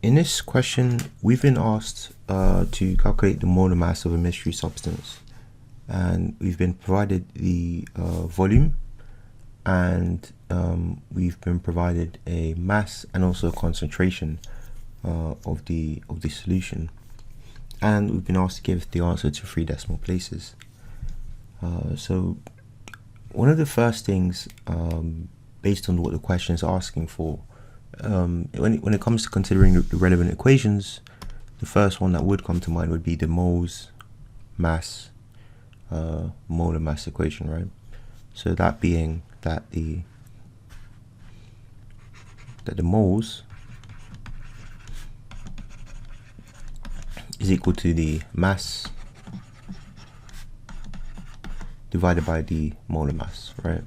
In this question, we've been asked to calculate the molar mass of a mystery substance, and we've been provided the volume, and we've been provided a mass and also a concentration of the solution, and we've been asked to give the answer to 3 decimal places. So one of the first things, based on what the question is asking for, when it comes to considering the relevant equations, the first one that would come to mind would be the moles mass, molar mass equation, right? So that being that the moles is equal to the mass divided by the molar mass, right?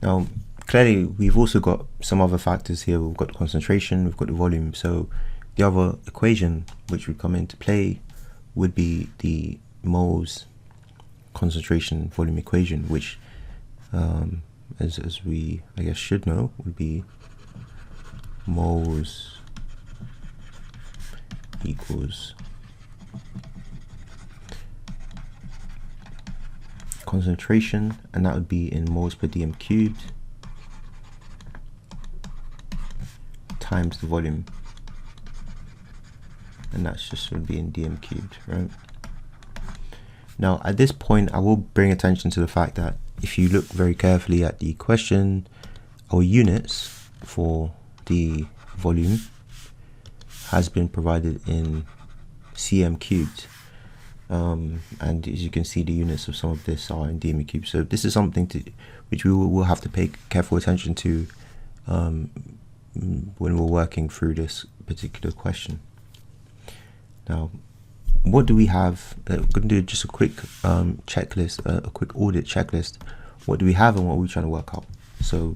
Now, clearly, we've also got some other factors here. We've got the concentration, we've got the volume. So the other equation which would come into play would be the moles concentration volume equation, which, as we, I guess, should know, would be moles equals concentration, and that would be in moles per dm cubed times the volume, and that's just would be in dm cubed, right? Now at this point I will bring attention to the fact that if you look very carefully at the question, our units for the volume has been provided in cm³. And as you can see, the units of some of this are in dm cubed. So this is something which we will have to pay careful attention to when we're working through this particular question. Now, what do we have? We're going to do just a quick checklist, a quick audit checklist. What do we have and what are we trying to work out? So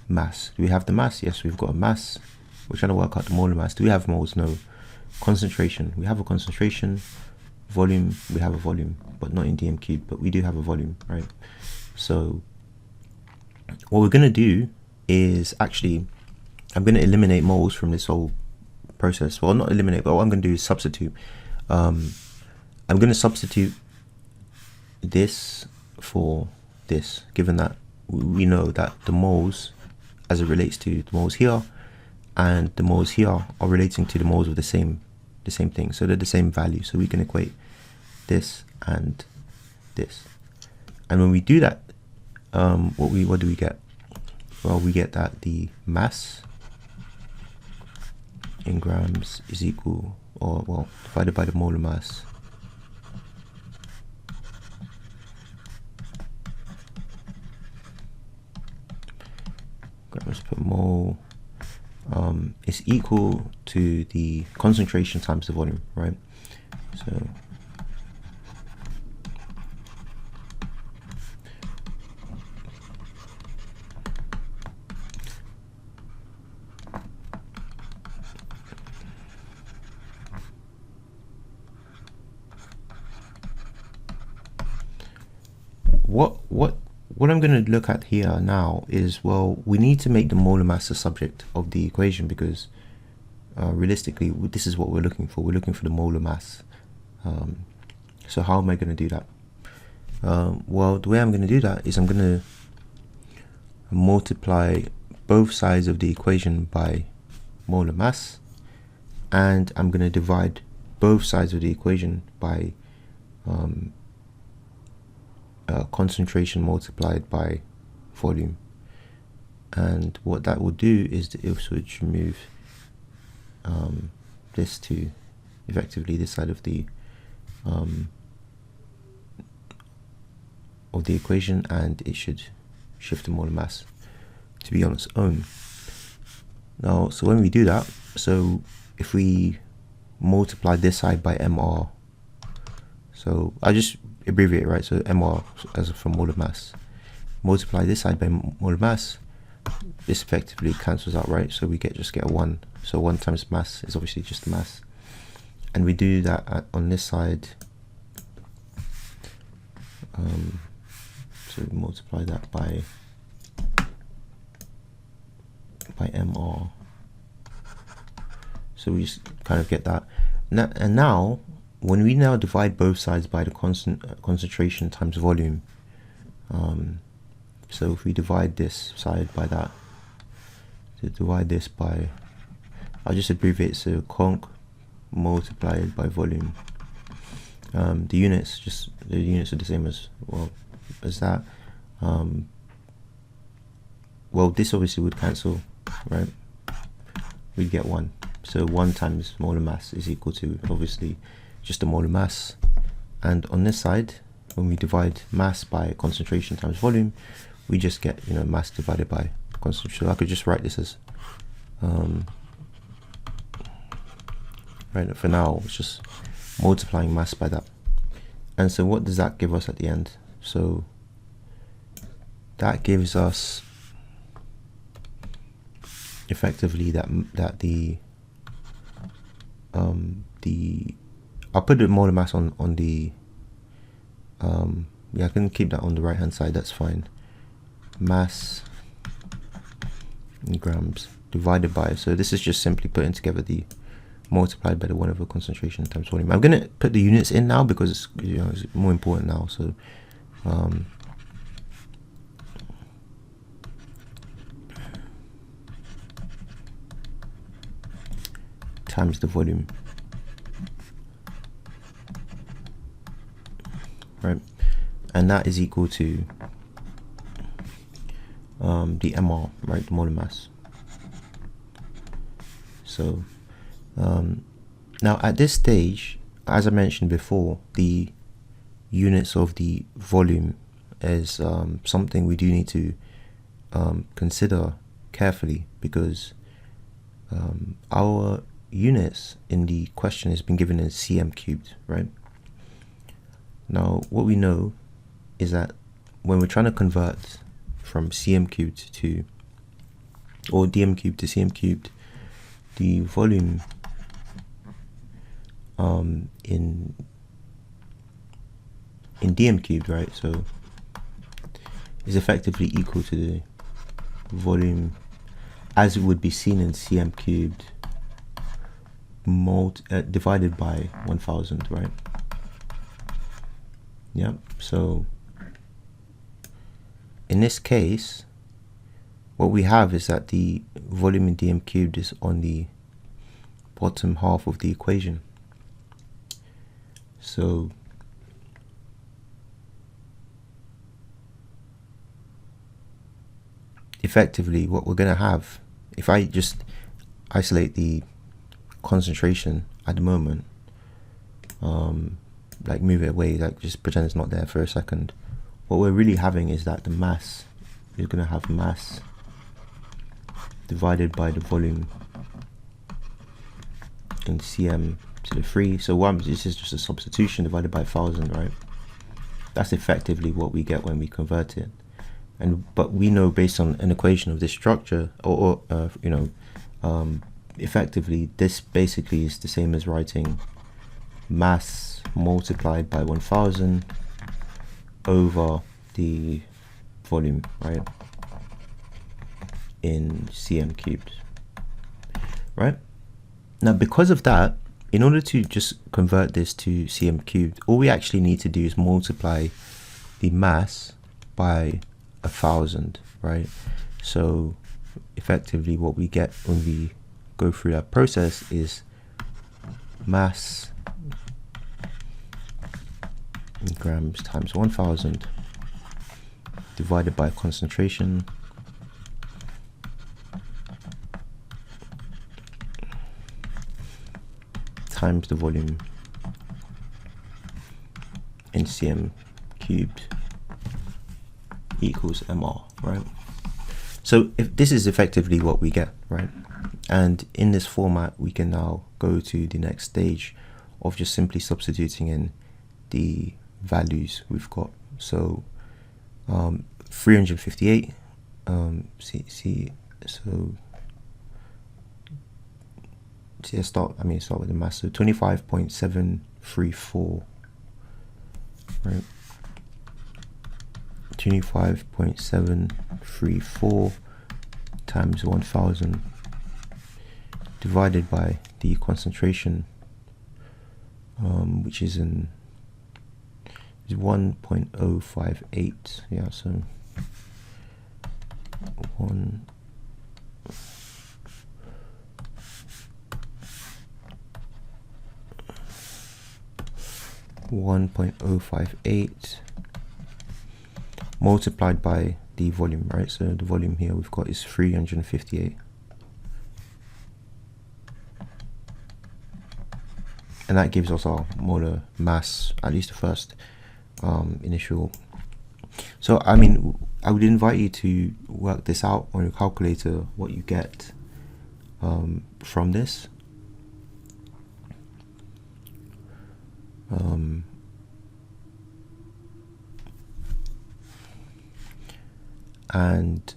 mass. Do we have the mass? Yes, we've got a mass. We're trying to work out the molar mass. Do we have moles? No. Concentration. We have a concentration. Volume, we have a volume, but not in dm cubed, but we do have a volume, right? So what we're going to do is actually, I'm going to eliminate moles from this whole process. Well, not eliminate, but what I'm going to do is substitute. I'm going to substitute this for this, given that we know that the moles, as it relates to the moles here and the moles here, are relating to the moles of the same thing, so they're the same value, so we can equate this and this. And when we do that, what do we get? Well, we get that the mass in grams is equal, or well, divided by the molar mass grams per mole is equal to the concentration times the volume, right? So what I'm going to look at here now is, well, we need to make the molar mass the subject of the equation, because realistically this is what we're looking for. We're looking for the molar mass. So how am I going to do that? Well, the way I'm going to do that is I'm going to multiply both sides of the equation by molar mass, and I'm going to divide both sides of the equation by concentration multiplied by volume. And what that will do is that it will remove this to effectively this side of the equation, and it should shift the molar mass to be on its own. Now, so when we do that, so if we multiply this side by mr, so I just abbreviate, right? So mr as from molar mass, multiply this side by molar mass, this effectively cancels out, right? So we just get a 1. So 1 times mass is obviously just mass, and we do that on this side. So we multiply that by mR. So we just kind of get that. And now, when we now divide both sides by the concentration times volume, so if we divide this side by that, to divide this by, I'll just abbreviate, so Conc multiplied by volume. The units are the same as that. Well, this obviously would cancel, right? We'd get 1. So 1 times molar mass is equal to obviously just the molar mass. And on this side, when we divide mass by concentration times volume, we just get, you know, mass divided by concentration. So I could just write this as right, for now it's just multiplying mass by that. And so what does that give us at the end? So that gives us effectively that the I'll put the molar mass on the yeah, I can keep that on the right hand side, that's fine. Mass in grams divided by, so this is just simply putting together the multiplied by the 1 over concentration times volume. I'm gonna put the units in now because it's, you know, it's more important now. So times the volume, right? And that is equal to the mR, right, the molar mass. So now at this stage, as I mentioned before, the units of the volume is something we do need to consider carefully, because our units in the question has been given in cm³, right? Now what we know is that when we're trying to convert from cm³ to, or dm³ to cm³, the volume in dm³, right, so is effectively equal to the volume as it would be seen in cm³ divided by 1000, right? Yep. So in this case, what we have is that the volume in dm³ is on the bottom half of the equation. So effectively what we're going to have, if I just isolate the concentration at the moment, like move it away, like just pretend it's not there for a second, what we're really having is that the mass is going to have mass divided by the volume in cm³. So this is just a substitution divided by 1000, right? That's effectively what we get when we convert it. But we know based on an equation of this structure, effectively this basically is the same as writing mass multiplied by 1000 over the volume, right, in cm³, right? Now because of that, in order to just convert this to cm³, all we actually need to do is multiply the mass by 1000, right? So effectively what we get when we go through that process is mass in grams times 1000 divided by concentration times the volume in cm³ equals mR, right? So if this is effectively what we get, right? And in this format we can now go to the next stage of just simply substituting in the values we've got. So 358 start with the mass. So 25.734, right? 25.734 times 1000 divided by the concentration, which is 1.058. Yeah, so 1.058 multiplied by the volume, right? So the volume here we've got is 358. And that gives us our molar mass, at least the first initial. So I mean, I would invite you to work this out on your calculator, what you get from this. And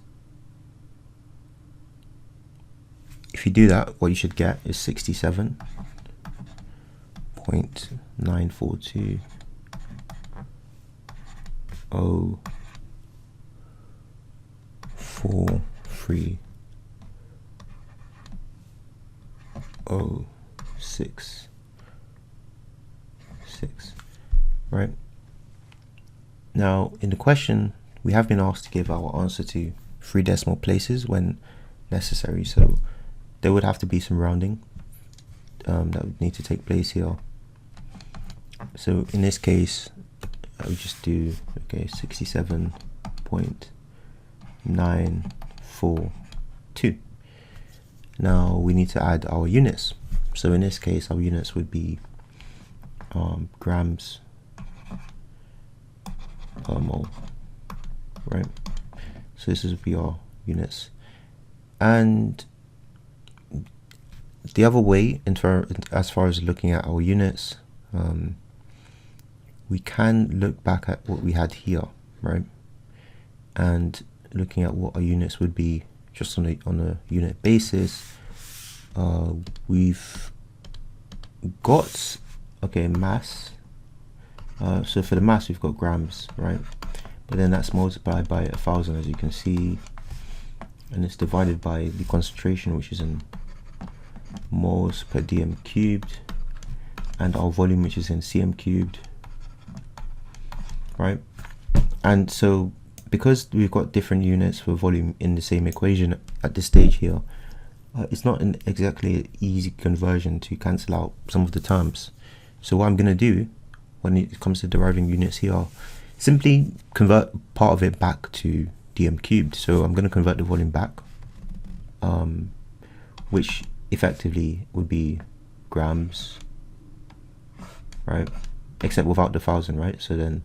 if you do that, what you should get is 67.942 04306, right? Now in the question we have been asked to give our answer to 3 decimal places when necessary, so there would have to be some rounding that would need to take place here. So in this case I would just do 67.942. Now we need to add our units. So in this case our units would be grams per mole, right? So this would be our units. And the other way, as far as looking at our units, we can look back at what we had here, right? And looking at what our units would be just on a unit basis, we've got mass. So for the mass we've got grams, right? But then that's multiplied by 1000, as you can see, and it's divided by the concentration, which is in moles per dm cubed, and our volume, which is in cm³, right? And so because we've got different units for volume in the same equation at this stage here, it's not exactly an easy conversion to cancel out some of the terms. So what I'm going to do when it comes to deriving units here, simply convert part of it back to dm³. So I'm going to convert the volume back, which effectively would be grams, right? Except without the 1000, right? So then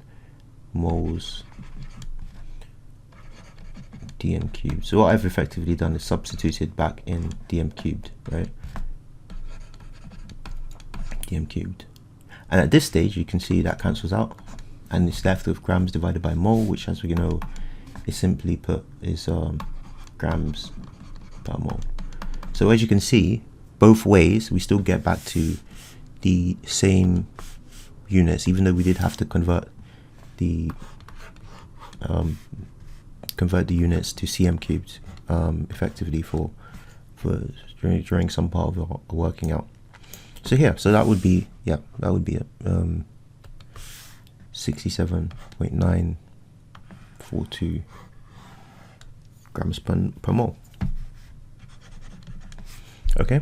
moles dm³. So what I've effectively done is substituted back in dm³, right? dm³. And at this stage you can see that cancels out, and it's left with grams divided by mole, which, as we know, is simply put is grams per mole. So as you can see, both ways we still get back to the same units, even though we did have to convert the units to cm³, effectively for during some part of our working out. So here, so that would be, yeah, that would be 67.942 grams per mole. Okay.